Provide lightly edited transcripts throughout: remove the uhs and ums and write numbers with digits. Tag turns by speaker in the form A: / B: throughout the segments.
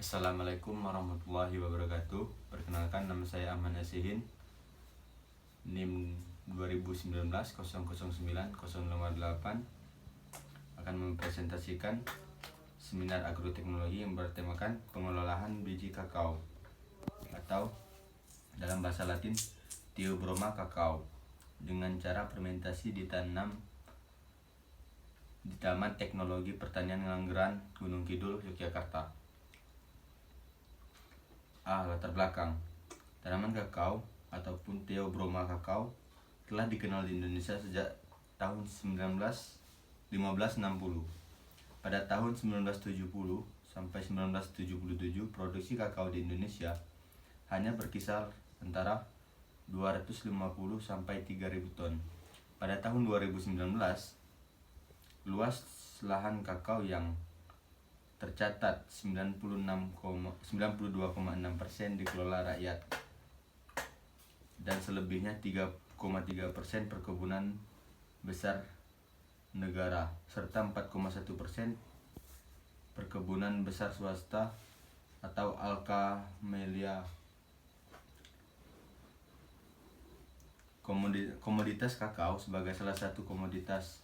A: Assalamualaikum warahmatullahi wabarakatuh. Perkenalkan, nama saya Ahmad Nasihin, NIM 2019 009058, akan mempresentasikan seminar agroteknologi yang bertemakan pengelolaan biji kakao atau dalam bahasa Latin Theobroma kakao dengan cara fermentasi di Taman Teknologi Pertanian Nganggeran, Gunung Kidul, Yogyakarta. Latar belakang. Tanaman kakao ataupun Theobroma kakao telah dikenal di Indonesia sejak tahun 1560. Pada tahun 1970 sampai 1977, produksi kakao di Indonesia hanya berkisar antara 250 sampai 3.000 ton. Pada tahun 2019, luas lahan kakao yang tercatat 92,6% dikelola rakyat dan selebihnya 3,3% perkebunan besar negara serta 4,1% perkebunan besar swasta atau Alkamelia. Komoditas kakao sebagai salah satu komoditas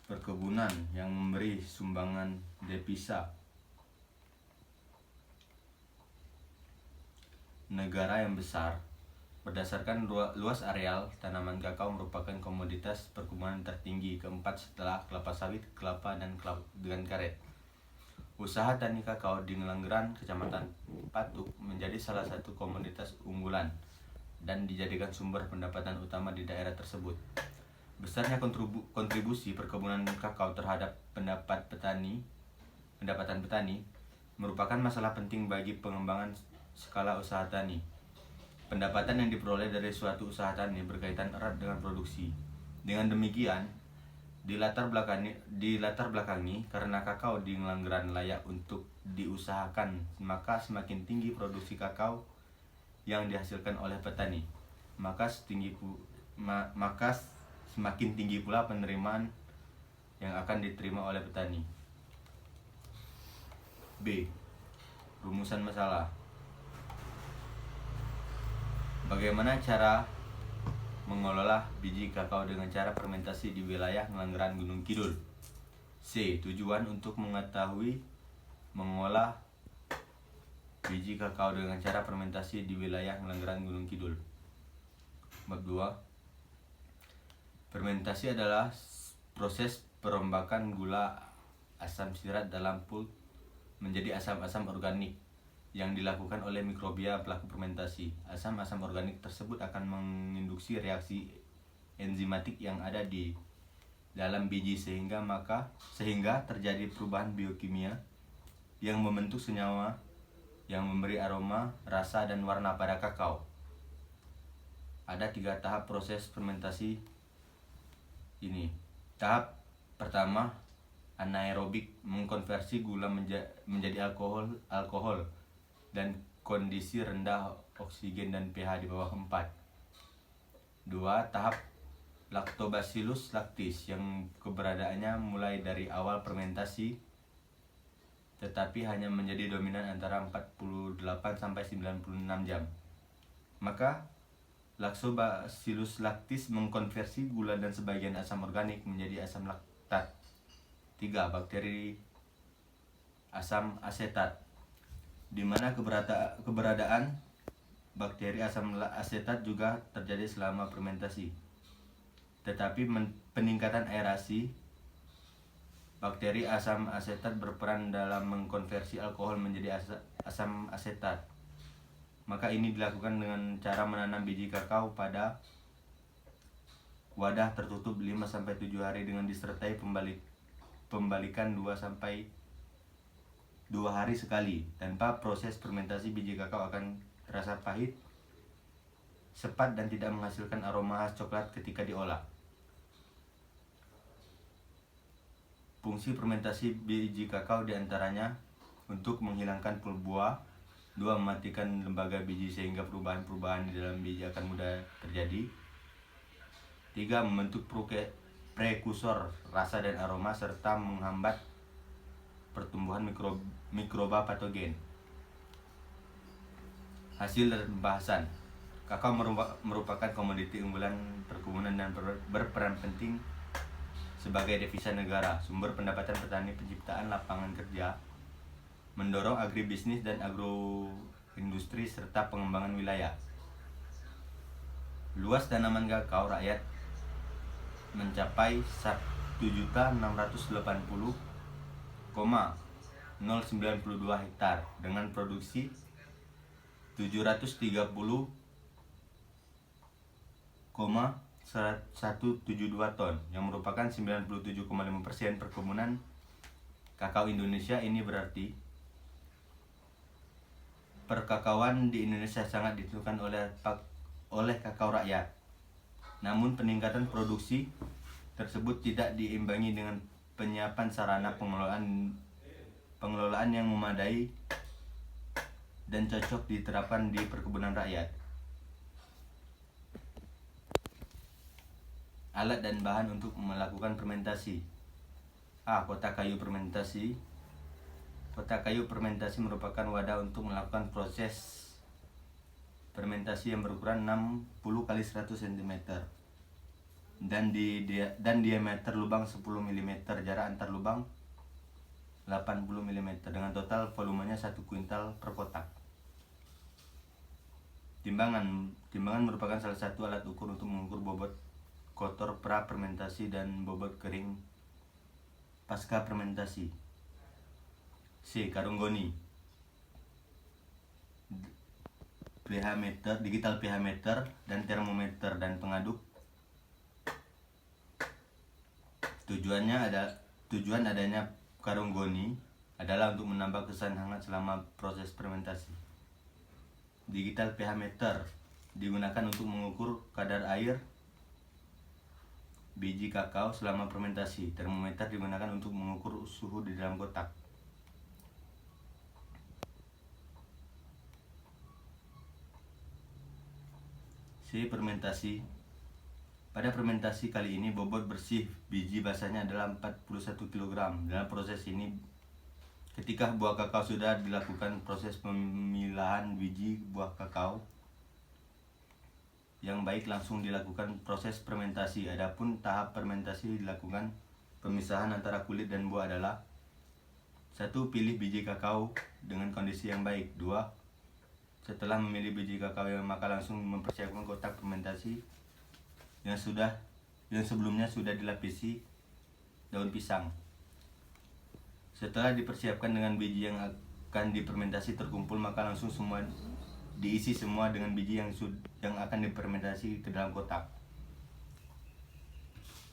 A: perkebunan yang memberi sumbangan devisa negara yang besar. Berdasarkan luas areal, tanaman kakao merupakan komoditas perkebunan tertinggi keempat setelah kelapa sawit, kelapa, dan karet. Usaha tani kakao di Ngelanggeran, Kecamatan Patuk menjadi salah satu komoditas unggulan dan dijadikan sumber pendapatan utama di daerah tersebut. Besarnya kontribusi perkebunan kakao terhadap pendapatan petani merupakan masalah penting bagi pengembangan skala usaha tani. Pendapatan yang diperoleh dari suatu usaha tani berkaitan erat dengan produksi. Dengan demikian, dilatar belakangi karena kakao di Ngelanggeran layak untuk diusahakan, maka semakin tinggi produksi kakao yang dihasilkan oleh petani, maka semakin tinggi pula penerimaan yang akan diterima oleh petani. B. Rumusan masalah. Bagaimana cara mengelola biji kakao dengan cara fermentasi di wilayah Ngelanggeran Gunung Kidul? C. Tujuan untuk mengetahui mengolah biji kakao dengan cara fermentasi di wilayah Ngelanggeran Gunung Kidul. Bab 2. Fermentasi adalah proses perombakan gula asam sirat dalam pulp menjadi asam-asam organik yang dilakukan oleh mikrobia pelaku fermentasi. Asam-asam organik tersebut akan menginduksi reaksi enzimatik yang ada di dalam biji sehingga terjadi perubahan biokimia yang membentuk senyawa yang memberi aroma, rasa, dan warna pada kakao. Ada 3 tahap proses fermentasi ini. Tahap pertama, anaerobik, mengkonversi gula menjadi alkohol dan kondisi rendah oksigen dan pH di bawah 4. 2. Tahap Lactobacillus lactis, yang keberadaannya mulai dari awal fermentasi tetapi hanya menjadi dominan antara 48 sampai 96 jam. Maka Lactobacillus lactis mengkonversi gula dan sebagian asam organik menjadi asam laktat. 3. Bakteri asam asetat, di mana keberadaan bakteri asam asetat juga terjadi selama fermentasi. Tetapi peningkatan aerasi bakteri asam asetat berperan dalam mengkonversi alkohol menjadi asam asetat. Maka ini dilakukan dengan cara menanam biji kakao pada wadah tertutup 5-7 hari dengan disertai pembalikan 2 hari sekali. Tanpa proses fermentasi, biji kakao akan terasa pahit, sepat, dan tidak menghasilkan aroma khas coklat ketika diolah. Fungsi fermentasi biji kakao diantaranya untuk menghilangkan pulp buah, 2. Mematikan lembaga biji sehingga perubahan-perubahan di dalam biji akan mudah terjadi. 3. Membentuk prekursor rasa dan aroma serta menghambat pertumbuhan mikroba patogen. Hasil dari pembahasan, kakao merupakan komoditi unggulan perkebunan dan berperan penting sebagai devisa negara, sumber pendapatan petani, penciptaan lapangan kerja, mendorong agribisnis dan agroindustri serta pengembangan wilayah. Luas tanaman kakao rakyat mencapai 1.680,092 hektar dengan produksi 730,172 ton yang merupakan 97,5% perkebunan kakao Indonesia. Ini berarti perkakaoan di Indonesia sangat ditentukan oleh kakao rakyat. Namun peningkatan produksi tersebut tidak diimbangi dengan penyiapan sarana pengelolaan yang memadai dan cocok diterapkan di perkebunan rakyat. Alat dan bahan untuk melakukan fermentasi. Kotak kayu fermentasi. Kotak kayu fermentasi merupakan wadah untuk melakukan proses fermentasi yang berukuran 60 x 100 cm dan diameter lubang 10 mm, jarak antar lubang 80 mm dengan total volumenya 1 kuintal per kotak. Timbangan merupakan salah satu alat ukur untuk mengukur bobot kotor pra fermentasi dan bobot kering pasca fermentasi. C. Karung goni. pH meter, digital pH meter dan termometer dan pengaduk. Tujuan adanya karung goni adalah untuk menambah kesan hangat selama proses fermentasi. Digital pH meter digunakan untuk mengukur kadar air biji kakao selama fermentasi. Termometer digunakan untuk mengukur suhu di dalam kotak. C. Fermentasi. Pada fermentasi kali ini bobot bersih biji basahnya adalah 41 kg. Dalam proses ini, ketika buah kakao sudah dilakukan proses pemilahan biji buah kakao yang baik, langsung dilakukan proses fermentasi. Adapun tahap fermentasi dilakukan pemisahan antara kulit dan buah adalah: 1. Pilih biji kakao dengan kondisi yang baik. 2. Setelah memilih biji kakao maka langsung mempersiapkan kotak fermentasi yang sebelumnya sudah dilapisi daun pisang. Setelah dipersiapkan dengan biji yang akan difermentasi terkumpul, maka langsung diisi semua dengan biji yang akan difermentasi ke dalam kotak.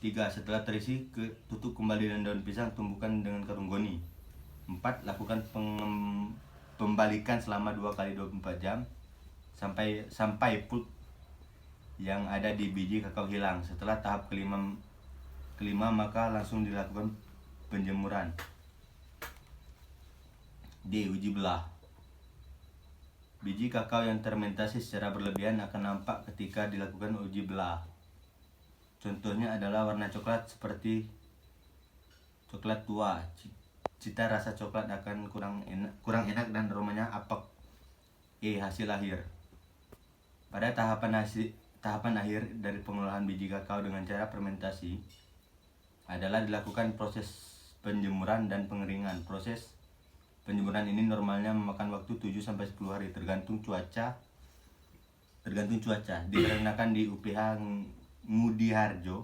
A: 3. Setelah terisi, tutup kembali dengan daun pisang, tumbuhkan dengan karung goni. 4. Lakukan pembalikan selama 2 kali 24 jam sampai pulp yang ada di biji kakao hilang. Setelah tahap kelima maka langsung dilakukan penjemuran. D. Uji belah. Biji kakao yang fermentasi secara berlebihan akan nampak ketika dilakukan uji belah. Contohnya adalah warna coklat seperti coklat tua. Cita rasa coklat akan kurang enak dan aromanya apek. E. Hasil akhir. Pada tahapan akhir dari pengolahan biji kakao dengan cara fermentasi adalah dilakukan proses penjemuran dan pengeringan. Proses penjemuran ini normalnya memakan waktu 7-10 hari tergantung cuaca. Dikarenakan di UPH Ngudi Harjo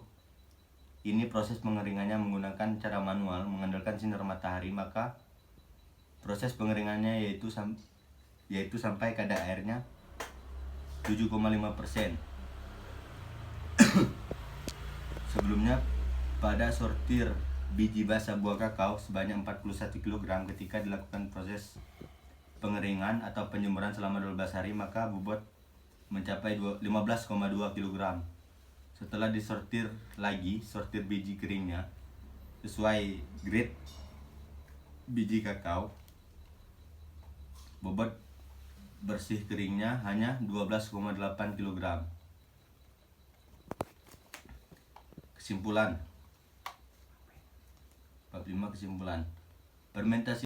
A: ini proses pengeringannya menggunakan cara manual mengandalkan sinar matahari, maka proses pengeringannya yaitu sampai kadar airnya 7,5%. Sebelumnya pada sortir biji basah buah kakao sebanyak 41 kg ketika dilakukan proses pengeringan atau penjemuran selama 12 hari, maka bobot mencapai 15,2 kg. Setelah sortir biji keringnya sesuai grade biji kakao, bobot bersih keringnya hanya 12,8 kg. Kesimpulan. Fermentasi